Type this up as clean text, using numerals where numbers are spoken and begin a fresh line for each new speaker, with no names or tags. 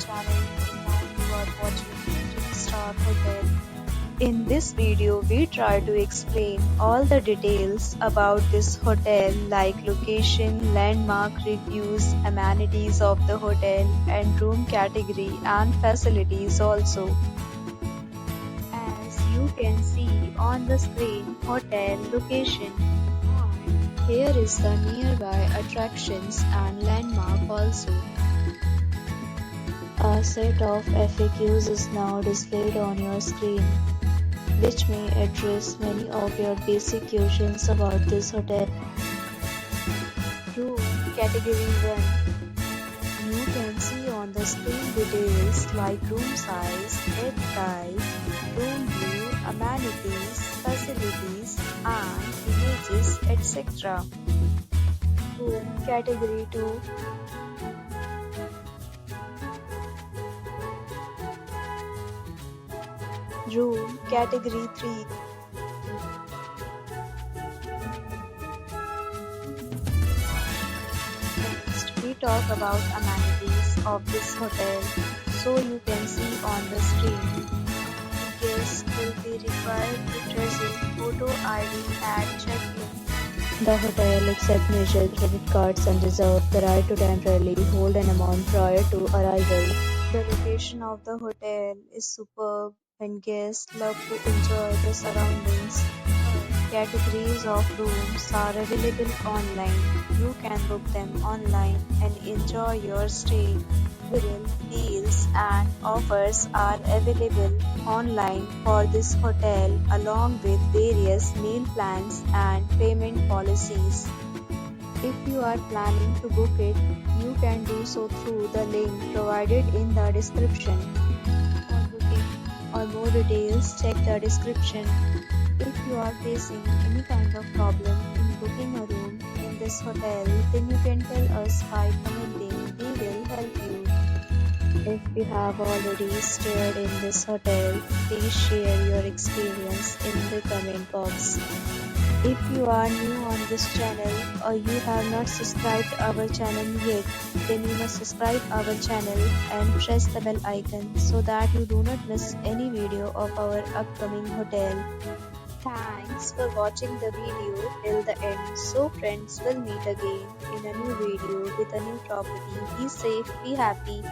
channel and now you are watching 3-star hotel. In this video, we try to explain all the details about this hotel like location, landmark reviews, amenities of the hotel and room category and facilities also. As you can see on the screen, hotel location. And here is the nearby attractions and landmark also. A set of FAQs is now displayed on your screen, which may address many of your basic questions about this hotel. Room Category 1. You can see on the screen details like room size, bed type, room view, amenities, facilities, and images, etc. Room Category 2. Room Category 3. Next, we talk about amenities of this hotel. So you can see on the screen, guests will be required to present photo ID at check-in. The hotel accepts major credit cards and reserves the right to temporarily hold an amount prior to arrival. The location of the hotel is superb and guests love to enjoy the surroundings. Categories of rooms are available online. You can book them online and enjoy your stay. Several deals and offers are available online for this hotel along with various meal plans and payment policies. If you are planning to book it, you can do so through the link provided in the description. For booking or more details, check the description. If you are facing any kind of problem in booking a room in this hotel, then you can tell us by commenting. We will help you. If you have already stayed in this hotel, please share your experience in the comment box. If you are new on this channel or you have not subscribed our channel yet, then you must subscribe our channel and press the bell icon so that you do not miss any video of our upcoming hotel. Thanks for watching the video till the end. So friends, will meet again in a new video with a new property. Be safe, be happy.